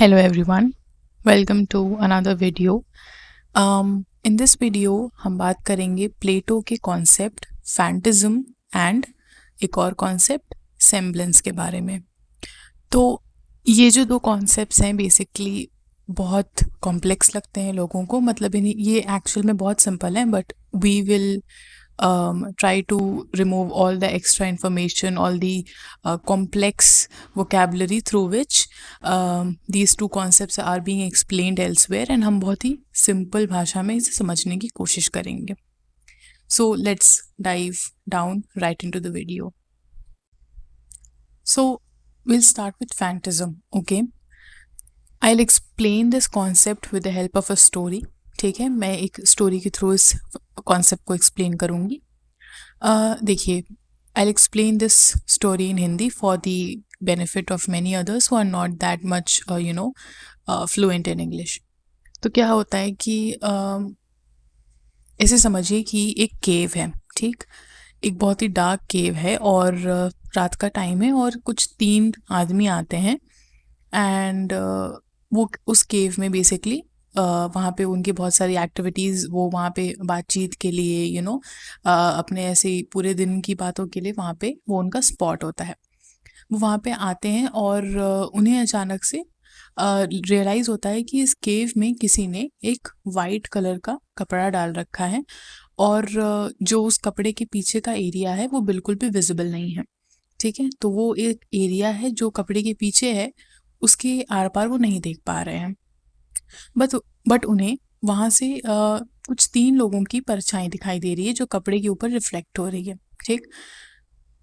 Hello everyone, welcome to another video. In this video हम बात करेंगे प्लेटो के कॉन्सेप्ट फैंटिज्म एंड एक और कॉन्सेप्ट सेम्बलेंस के बारे में। तो ये जो दो कॉन्सेप्ट्स हैं बेसिकली बहुत कॉम्प्लेक्स लगते हैं लोगों को, मतलब ये एक्चुअल में बहुत सिंपल है, but we will try to remove all the extra information, all the complex vocabulary through which these two concepts are being explained elsewhere, and हम बहुत ही simple भाषा में इसे समझने की कोशिश करेंगे. So let's dive down right into the video. So we'll start with phantasm. Okay, I'll explain this concept with the help of a story. ठीक है, मैं एक स्टोरी के थ्रू इस कॉन्सेप्ट को एक्सप्लेन करूँगी. देखिए, I'll explain this story in Hindi for the benefit of many others who are not that much fluent in English. तो क्या होता है कि ऐसे समझिए कि एक केव है, ठीक, एक बहुत ही डार्क केव है और रात का टाइम है और कुछ 3 आदमी आते हैं एंड वो उस केव में बेसिकली वहाँ पे उनकी बहुत सारी एक्टिविटीज़, वो वहाँ पे बातचीत के लिए अपने ऐसे ही पूरे दिन की बातों के लिए वहाँ पे वो उनका स्पॉट होता है. वो वहाँ पे आते हैं और उन्हें अचानक से रियलाइज़ होता है कि इस केव में किसी ने एक वाइट कलर का कपड़ा डाल रखा है और जो उस कपड़े के पीछे का एरिया है वो बिल्कुल भी विजिबल नहीं है. ठीक है, तो वो एक एरिया है जो कपड़े के पीछे है, उसके आर पार वो नहीं देख पा रहे हैं. बट उन्हें वहाँ से कुछ 3 लोगों की परछाई दिखाई दे रही है जो कपड़े के ऊपर रिफ्लेक्ट हो रही है. ठीक,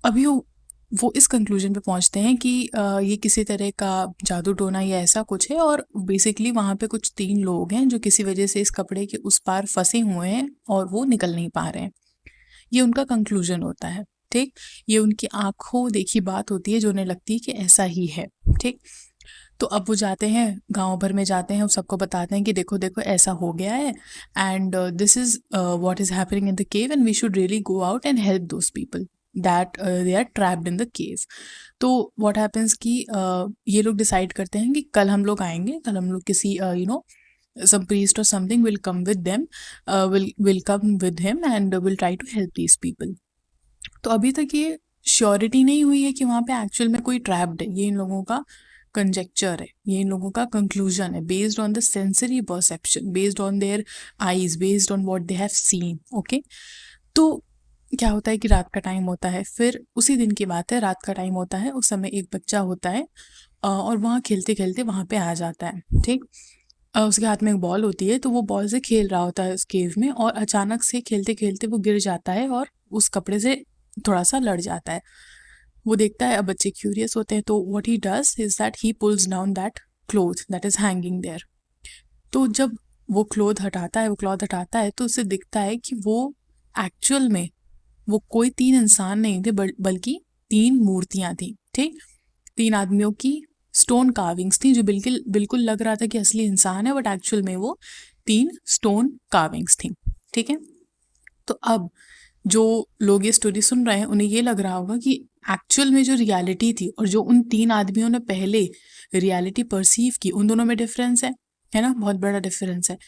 अभी वो इस कंक्लूजन पे पहुँचते हैं कि ये किसी तरह का जादू टोना या ऐसा कुछ है और बेसिकली वहाँ पे कुछ 3 लोग हैं जो किसी वजह से इस कपड़े के उस पार फंसे हुए हैं और वो निकल नहीं पा रहे हैं. ये उनका कंक्लूजन होता है. ठीक, ये उनकी आंखों देखी बात होती है जो उन्हें लगती है कि ऐसा ही है. ठीक, तो अब वो जाते हैं, गांव भर में जाते हैं और सबको बताते हैं कि देखो देखो ऐसा हो गया है and this is what is happening in the cave and we should really go out and help those people that they are trapped in the cave. तो व्हाट हैपन्स कि ये लोग डिसाइड करते हैं कि कल हम लोग आएंगे, कल हम लोग किसी some priest or something will come with them, will come with him and will try to help these people. तो अभी तक ये श्योरिटी नहीं हुई है कि वहाँ पे एक्चुअल में कोई ट्रैप्ड है. ये इन लोगों का कंजेक्चर है, ये इन लोगों का कंक्लूजन है based on the sensory perception, based on their eyes, based on what they have seen. Okay, तो क्या होता है कि रात का टाइम होता है, फिर उसी दिन की बात है, रात का टाइम होता है, उस समय एक बच्चा होता है और वहाँ खेलते खेलते वहाँ पे आ जाता है. ठीक, उसके हाथ में एक बॉल होती है, तो वो बॉल से खेल रहा होता है उस केव में और अचानक से खेलते खेलते वो गिर जाता है और उस कपड़े से थोड़ा सा लड़ जाता है. वो देखता है, अब बच्चे क्यूरियस होते हैं, तो what he does is that he pulls down that cloth that is hanging there. तो जब वो क्लॉथ हटाता है तो उसे दिखता है कि वो एक्चुअल में वो कोई 3 इंसान नहीं थे बल्कि 3 मूर्तियां थी. ठीक, 3 आदमियों की स्टोन कार्विंग्स थी जो बिल्कुल बिल्कुल लग रहा था कि असली इंसान है, बट एक्चुअल में वो 3 स्टोन कार्विंग्स थी. ठीक है, तो अब जो लोग ये स्टोरी सुन रहे हैं उन्हें ये लग रहा होगा कि एक्चुअल में जो रियलिटी थी और जो उन 3 आदमियों ने पहले रियलिटी परसीव की, उन दोनों में डिफरेंस है ना, बहुत बड़ा डिफरेंस है.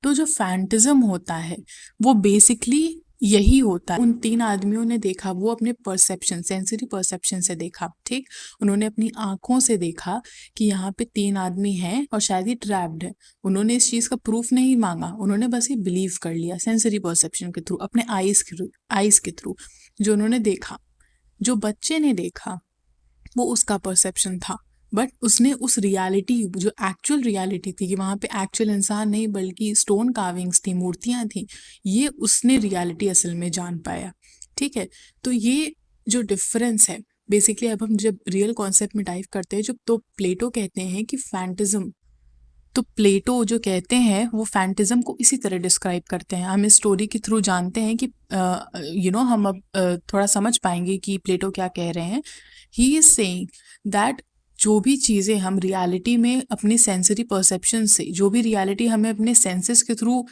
तो जो फैंटिज्म होता है वो बेसिकली यही होता है. उन 3 आदमियों ने देखा, वो अपने परसेप्शन, सेंसरी परसेप्शन से देखा. ठीक, उन्होंने अपनी आंखों से देखा कि यहाँ पे 3 आदमी हैं और शायद ये ट्रैप्ड है. उन्होंने इस चीज़ का प्रूफ नहीं मांगा, उन्होंने बस ये बिलीव कर लिया सेंसरी परसेप्शन के थ्रू, अपने आइज़ के थ्रू. जो उन्होंने देखा, जो बच्चे ने देखा वो उसका परसेप्शन था, बट उसने उस रियलिटी, जो एक्चुअल रियलिटी थी कि वहाँ पे एक्चुअल इंसान नहीं बल्कि स्टोन कार्विंग्स थी, मूर्तियाँ थी, ये उसने रियलिटी असल में जान पाया. ठीक है, तो ये जो डिफरेंस है बेसिकली, अब हम जब रियल कॉन्सेप्ट में डाइव करते हैं, जब तो प्लेटो कहते हैं कि फैंटिज्म, तो प्लेटो जो कहते हैं वो फैंटिज्म को इसी तरह डिस्क्राइब करते हैं. हम इस स्टोरी के थ्रू जानते हैं कि हम अब थोड़ा समझ पाएंगे कि प्लेटो क्या कह रहे हैं. ही इज सेइंग दैट जो भी चीज़ें हम रियलिटी में अपनी सेंसरी परसेप्शन से, जो भी रियलिटी हमें अपने सेंसेस के थ्रू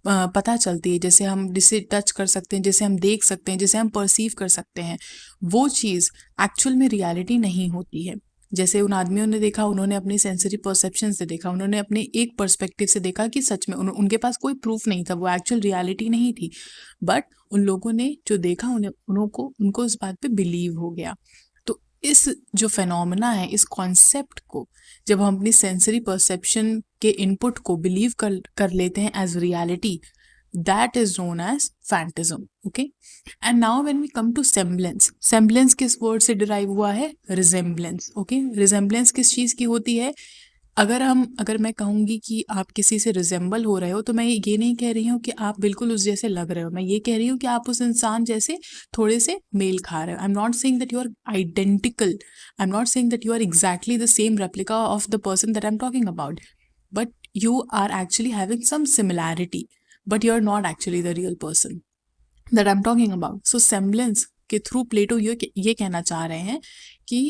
पता चलती है, जैसे हम जिसे टच कर सकते हैं, जैसे हम देख सकते हैं, जैसे हम परसीव कर सकते हैं, वो चीज़ एक्चुअल में रियलिटी नहीं होती है. जैसे उन आदमियों ने देखा, उन्होंने अपनी सेंसरी परसेप्शन से देखा, उन्होंने अपने एक पर्सपेक्टिव से देखा कि सच में उनके पास कोई प्रूफ नहीं था, वो एक्चुअल रियलिटी नहीं थी, बट उन लोगों ने जो देखा उनको इस बात पे बिलीव हो गया। तो इस जो फेनोमेना है, इस कॉन्सेप्ट को जब हम अपनी सेंसरी परसेप्शन के इनपुट को बिलीव कर लेते हैं as reality, that is known as phantasm. Okay, and now when we come to semblance किस वर्ड से डिराइव हुआ है? resemblance. Okay, resemblance किस चीज़ की होती है? अगर मैं कहूँगी कि आप किसी से रिजेंबल हो रहे हो, तो मैं ये नहीं कह रही हूँ कि आप बिल्कुल उस जैसे लग रहे हो, मैं ये कह रही हूँ कि आप उस इंसान जैसे थोड़े से मेल खा रहे हो। I am not saying that you are identical, I am not saying that you are exactly the same replica of the person that I am talking about, but you are actually having some similarity, but you're not actually the real person that I'm talking about. So semblance के through प्लेटो ये कहना चाह रहे हैं कि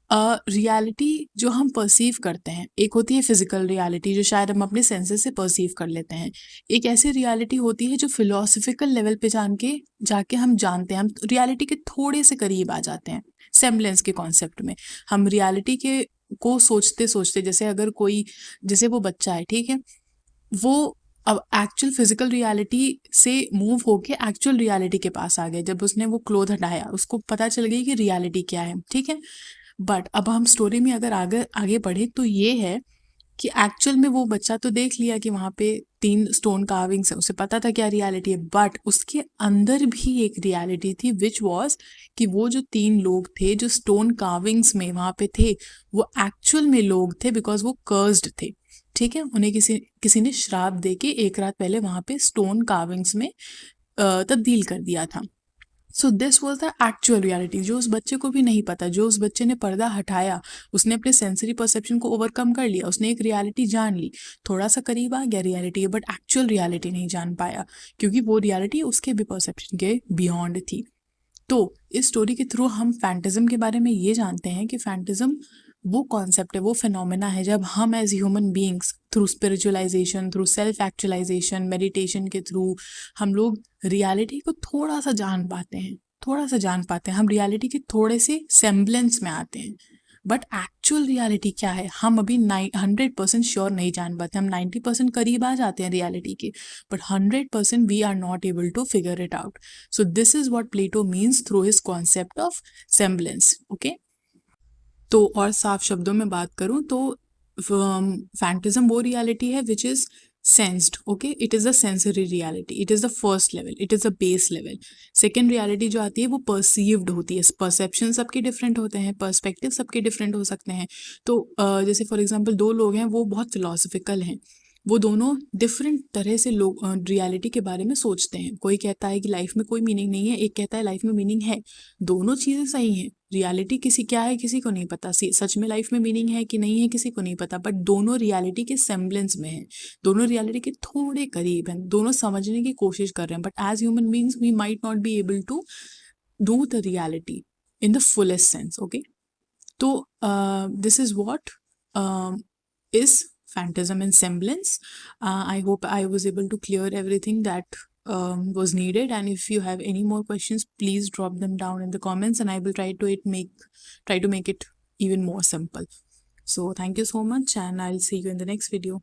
reality जो हम perceive करते हैं, एक होती है फिजिकल रियलिटी जो शायद हम अपने सेंसेस से परसीव कर लेते हैं, एक ऐसी रियलिटी होती है जो फिलोसफिकल लेवल पे जाके हम जानते हैं, हम रियलिटी के थोड़े से करीब आ जाते हैं। सेम्बलेंस के कॉन्सेप्ट में हम रियलिटी के को सोचते सोचते, जैसे वो बच्चा है, ठीक है, वो अब एक्चुअल फिजिकल रियलिटी से मूव होके एक्चुअल रियलिटी के पास आ गए। जब उसने वो क्लोथ हटाया, उसको पता चल गई कि रियलिटी क्या है, ठीक है। बट अब हम स्टोरी में अगर आगे आगे बढ़े तो ये है कि एक्चुअल में वो बच्चा तो देख लिया कि वहाँ पे 3 स्टोन कार्विंग्स है, उसे पता था क्या रियलिटी है, बट उसके अंदर भी एक रियलिटी थी विच वॉज कि वो जो 3 लोग थे जो स्टोन कार्विंग्स में वहाँ पे थे, वो एक्चुअल में लोग थे बिकॉज वो कर्स्ड थे, ठीक है। उन्हें किसी ने श्राप दे के एक रात पहले वहाँ पे स्टोन कार्विंग्स में तब्दील कर दिया था। So this was the actual reality, जो उस बच्चे को भी नहीं पता, जो उस बच्चे ने पर्दा हटाया, उसने अपने सेंसरी परसेप्शन को ओवरकम कर लिया, उसने एक रियलिटी जान ली, थोड़ा सा करीब आ गया रियलिटी, बट एक्चुअल रियलिटी नहीं जान पाया क्योंकि वो रियलिटी उसके भी परसेप्शन के बियॉन्ड थी। तो इस स्टोरी के थ्रू हम फैंटिज्म के बारे में ये जानते हैं कि फैंटिज्म वो कॉन्सेप्ट है, वो फिनोमेना है जब हम as human beings through spiritualization, through self actualization, meditation के थ्रू हम लोग रियलिटी को थोड़ा सा जान पाते हैं, हम रियलिटी के थोड़े से सेम्बलेंस में आते हैं, बट एक्चुअल रियलिटी क्या है हम अभी 100% श्योर नहीं जान पाते। हम 90% करीब आ जाते हैं रियलिटी के, but 100% we are not able to figure it out. So this is what Plato means through his concept of semblance. Okay, तो और साफ शब्दों में बात करूं तो फैंटिज्म वो रियलिटी है which is sensed. Okay, it is a sensory reality, it is the first level, it is a base level. Second reality जो आती है वो परसीव्ड होती है, परसेप्शन सबके डिफरेंट होते हैं, पर्सपेक्टिव सबके डिफरेंट हो सकते हैं। तो जैसे फॉर एग्जांपल 2 लोग हैं, वो बहुत फिलोसफिकल हैं, वो दोनों डिफरेंट तरह से लोग रियलिटी के बारे में सोचते हैं। कोई कहता है कि लाइफ में कोई मीनिंग नहीं है, एक कहता है लाइफ में मीनिंग है। दोनों चीज़ें सही हैं, रियलिटी किसी क्या है किसी को नहीं पता, सच में लाइफ में मीनिंग है कि नहीं है किसी को नहीं पता, बट दोनों रियलिटी के सेम्बलेंस में हैं, दोनों रियलिटी के थोड़े करीब हैं, दोनों समझने की कोशिश कर रहे हैं, but as human beings we might not be able to do the reality in the fullest sense. Okay, तो this is what is phantasm and semblance. I hope I was able to clear everything that was needed, and if you have any more questions, please drop them down in the comments and I will try to make it even more simple. So thank you so much and I'll see you in the next video.